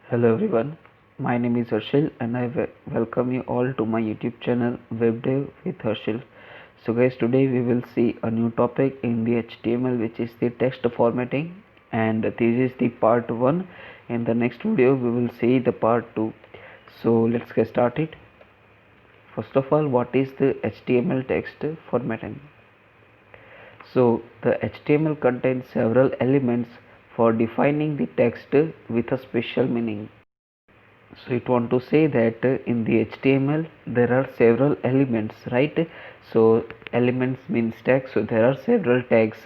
Hello everyone, my name is Harshil and I welcome you all to my YouTube channel WebDev with Harshil. So guys, today we will see a new topic in the HTML, which is the text formatting, and this is the part 1. In the next video we will see the part 2. So let's get started. First of all, what is the HTML text formatting? So the HTML contains several elements for defining the text with a special meaning. So it want to say that in the HTML there are several elements, right? So elements means tags, so there are several tags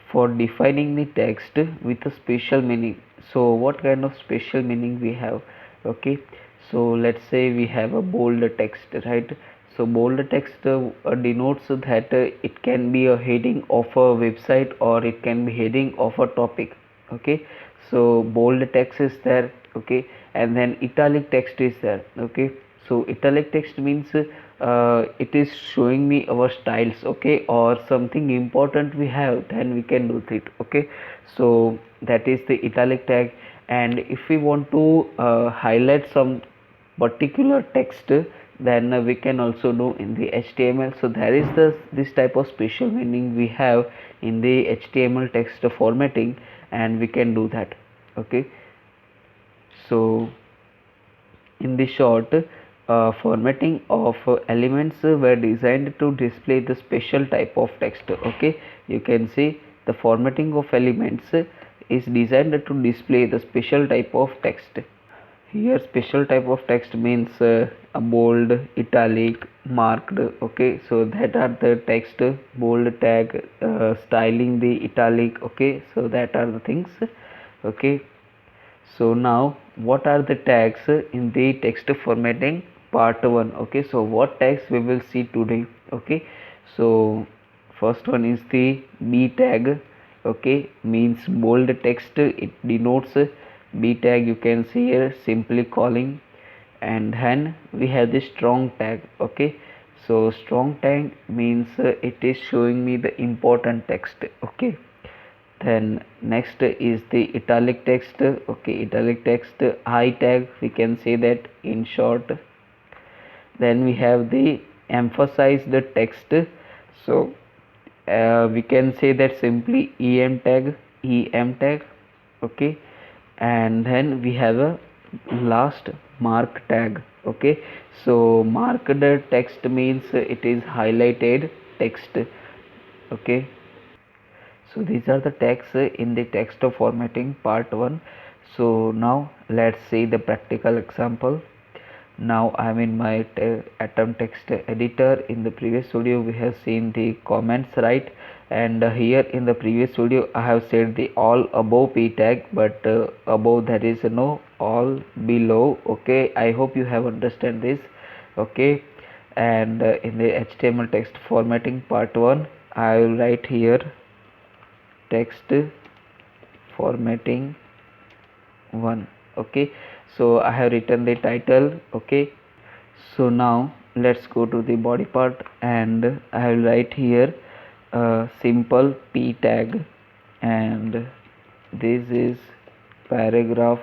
for defining the text with a special meaning. So what kind of special meaning we have? Okay, so let's say we have a bold text, right? So bold text denotes that it can be a heading of a website or it can be heading of a topic. Okay, so bold text is there. Okay, and then italic text is there. Okay, so italic text means it is showing me our styles, okay, or something important we have, then we can do it. Okay, so that is the italic tag. And if we want to highlight some particular text, then we can also do in the HTML. So there is this type of special meaning we have in the HTML text formatting, and we can do that. Okay, so in the short, formatting of elements were designed to display the special type of text. Okay, you can see the formatting of elements is designed to display the special type of text. Here special type of text means a bold, italic, marked. Okay, so that are the text. Bold tag, styling the italic. Okay, so that are the things. Okay, so now what are the tags in the text formatting part 1? Okay, so what tags we will see today? Okay, so first one is the B tag. Okay, means bold text, it denotes B tag, you can see here, simply calling. And then we have the strong tag. Okay, so strong tag means it is showing me the important text. Okay, then next is the italic text. Okay, italic text, high tag, we can say that in short. Then we have the emphasize the text, so we can say that simply em tag. Okay, and then we have a last mark tag. Okay, so marked text means it is highlighted text. Okay, so these are the tags in the text formatting part 1. So now let's see the practical example. Now I am in my atom text editor. In the previous video we have seen the comments, right? And here in the previous video I have said the all above p tag, but above there is no all below. Okay, I hope you have understand this. Okay, and in the HTML text formatting part 1 I will write here text formatting 1. Okay, so I have written the title. Okay, so now let's go to the body part, and I will write here a simple p tag, and this is paragraph.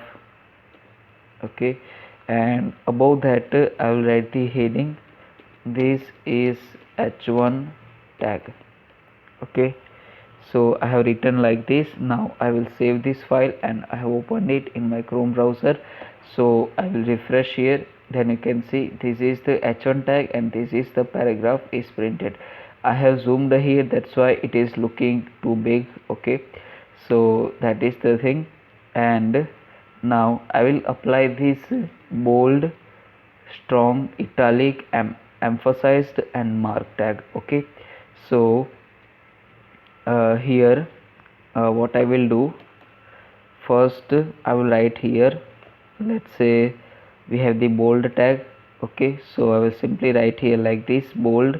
Okay, and above that I will write the heading, this is h1 tag. Okay, so I have written like this. Now I will save this file, and I have opened it in my Chrome browser. So I will refresh here, then you can see this is the h1 tag and this is the paragraph is printed. I have zoomed here, that's why it is looking too big. Okay, so that is the thing. And now I will apply this bold, strong, italic, emphasized and mark tag. Okay, so here what I will do, first I will write here, let's say we have the bold tag. Okay, so I will simply write here like this, bold.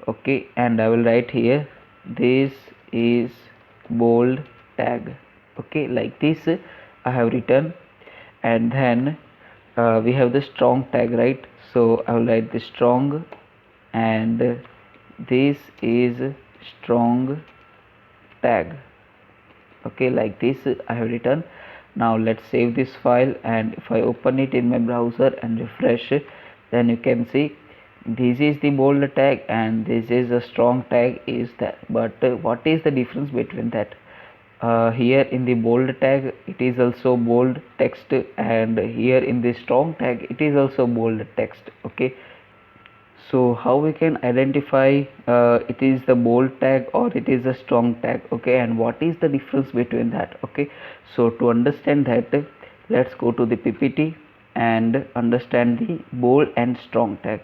Okay, and I will write here, this is bold tag. Okay, like this I have written. And then we have the strong tag, right? So I will write the strong, and this is strong tag. Okay, like this I have written. Now let's save this file, and if I open it in my browser and refresh, then you can see this is the bold tag and this is a strong tag is that. But what is the difference between that? Here in the bold tag it is also bold text, and here in the strong tag it is also bold text. Okay, so how we can identify it is the bold tag or it is a strong tag? Okay, and what is the difference between that? Okay, so to understand that, let's go to the PPT and understand the bold and strong tag.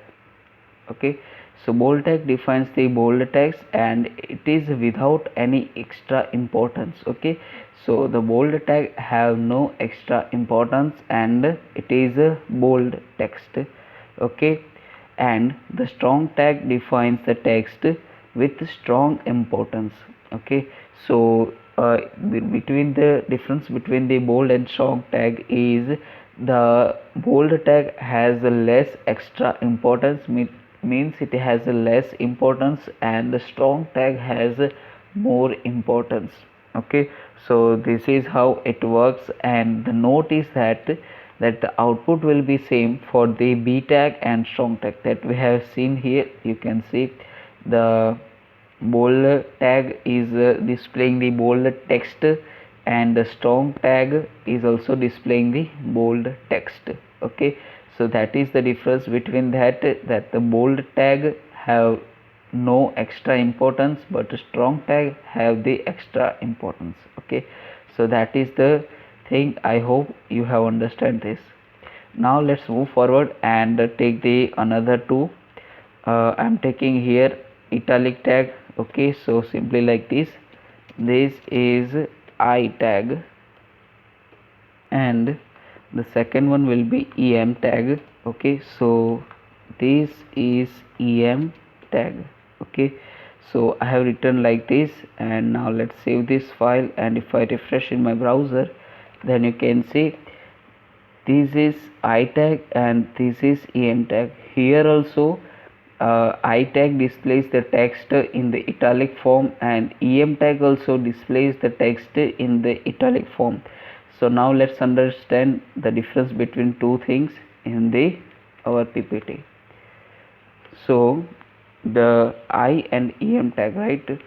Okay, so bold tag defines the bold text and it is without any extra importance. Okay, so the bold tag have no extra importance and it is a bold text. Okay, and the strong tag defines the text with strong importance. Okay, so between the difference between the bold and strong tag is the bold tag has less extra importance, means it has less importance, and the strong tag has more importance. Okay, so this is how it works, and the note is that the output will be same for the B tag and strong tag that we have seen here. You can see the bold tag is displaying the bold text, and the strong tag is also displaying the bold text. Okay, so that is the difference between that the bold tag have no extra importance but strong tag have the extra importance. Okay, so that is the thing. I hope you have understand this. Now let's move forward and take the another two. I'm taking here italic tag. Okay, so simply like this is I tag, and the second one will be em tag. Okay, so this is em tag. Okay, so I have written like this, and now let's save this file, and if I refresh in my browser, then you can see this is I tag and this is em tag. Here also I tag displays the text in the italic form, and em tag also displays the text in the italic form. So now let's understand the difference between two things in the our PPT. So the I and em tag, right?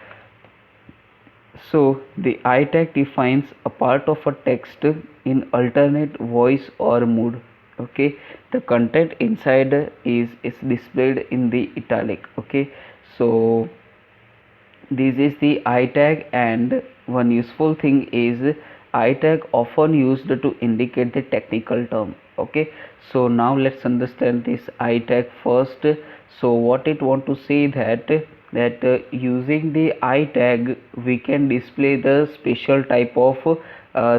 So the I tag defines a part of a text in alternate voice or mood. Okay, the content inside is displayed in the italic. Okay, so this is the I tag, and one useful thing is I tag often used to indicate the technical term. Okay, so now let's understand this I tag first. So what it want to say that using the I tag we can display the special type of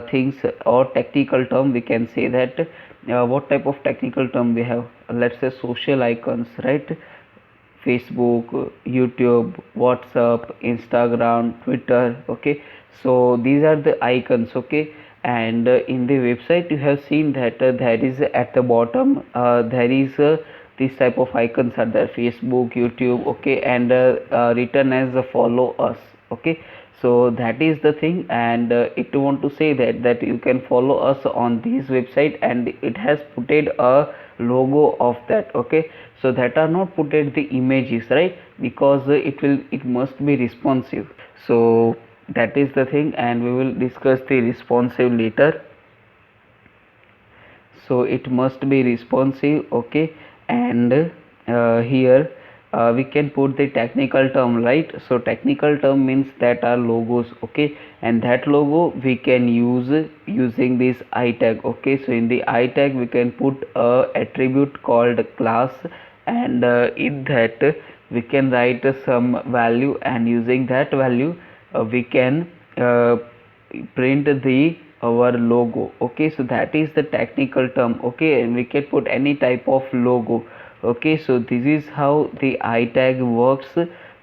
things or technical term. We can say that what type of technical term we have. Let's say social icons, right? Facebook, YouTube, WhatsApp, Instagram, Twitter. Okay, so these are the icons. Okay, and in the website you have seen that there is at the bottom there is this type of icons are there: Facebook, YouTube. Okay, and written as follow us. Okay, so that is the thing, and it want to say that you can follow us on this website, and it has put a logo of that. Okay, so that are not put at the images, right? Because it must be responsive. So that is the thing, and we will discuss the responsive later. So it must be responsive. Okay, and here we can put the technical term, right? So technical term means that are logos. Okay, and that logo we can use using this I tag. Okay, so in the I tag we can put a attribute called class, and in that we can write some value, and using that value we can print the our logo. Okay, so that is the technical term. Okay, and we can put any type of logo. Okay, so this is how the I tag works.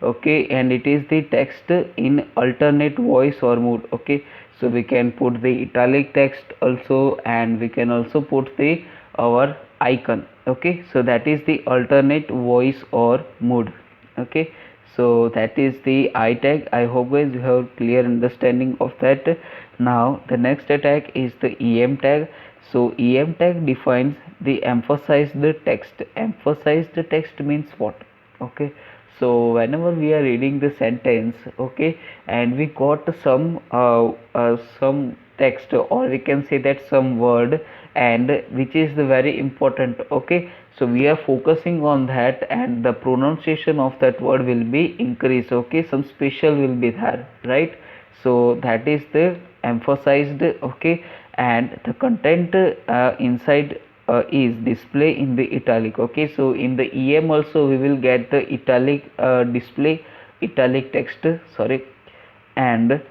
Okay, and it is the text in alternate voice or mood. Okay, so we can put the italic text also, and we can also put the our icon. Okay, so that is the alternate voice or mood. Okay, So that is the I tag. I hope guys you have clear understanding of that. Now the next tag is the EM tag. So EM tag defines the emphasized text. Emphasized text means what? Okay, so whenever we are reading the sentence, okay, and we got some text, or we can say that some word, and which is the very important, okay, so we are focusing on that, and the pronunciation of that word will be increased, okay, some special will be there, right? So that is the emphasized, okay, and the content inside is display in the italic, okay. So in the EM also we will get the italic display, italic text, sorry. And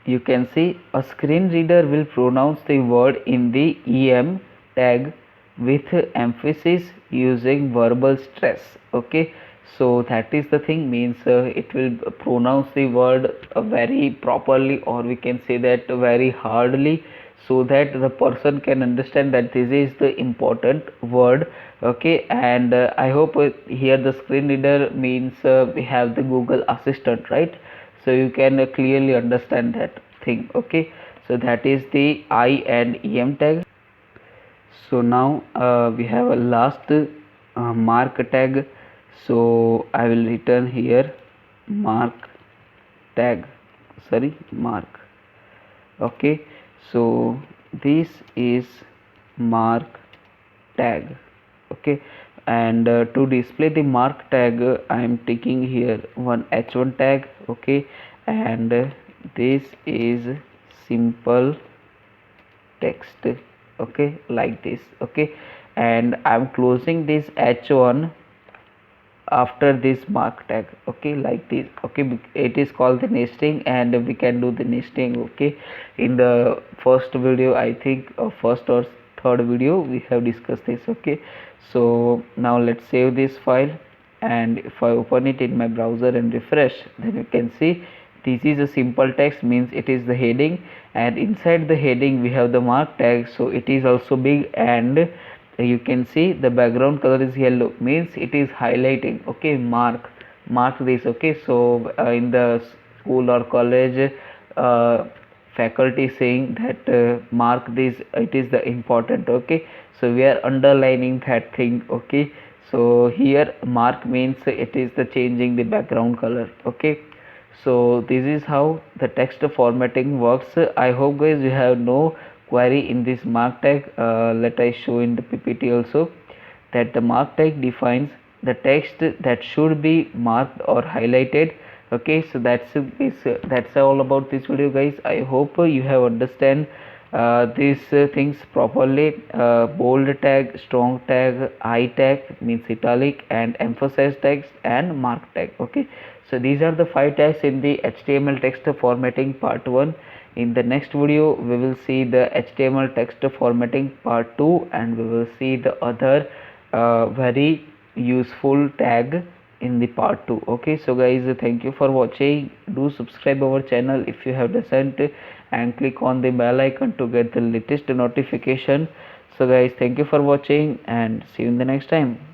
you can see a screen reader will pronounce the word in the EM tag with emphasis using verbal stress, okay. So that is the thing, means it will pronounce the word very properly, or we can say that very hardly, so that the person can understand that this is the important word, okay. And I hope here the screen reader means we have the Google Assistant, right? So you can clearly understand that thing, okay. So that is the I and EM tag. So now we have a last mark tag. So I will return here mark tag, sorry, mark, okay. So this is mark tag, okay. And to display the mark tag, I am taking here one H1 tag, okay. And this is simple text, okay, like this, okay. And I'm closing this H1 after this mark tag, okay, like this, okay. It is called the nesting, and we can do the nesting, okay. In the first video, I think, first or third video, we have discussed this, okay. So now let's save this file, and if I open it in my browser and refresh, then you can see this is a simple text, means it is the heading, and inside the heading we have the mark tag, so it is also big. And you can see the background color is yellow, means it is highlighting, okay. Mark this, okay. So in the school or college, uh, faculty saying that mark this, it is the important, okay. So we are underlining that thing, okay. So here mark means it is the changing the background color, okay. So this is how the text formatting works. I hope guys you have no query in this mark tag. Let I show in the PPT also that the mark tag defines the text that should be marked or highlighted, okay. So that's all about this video, guys. I hope you have understand these things properly. Bold tag, strong tag, I tag means italic, and emphasize text, and mark tag, okay. So these are the 5 tags in the HTML text formatting part 1. In the next video we will see the HTML text formatting part 2, and we will see the other very useful tag in the part 2, okay. So guys, thank you for watching. Do subscribe our channel if you have doesn't, and click on the bell icon to get the latest notification. So guys, thank you for watching, and see you in the next time.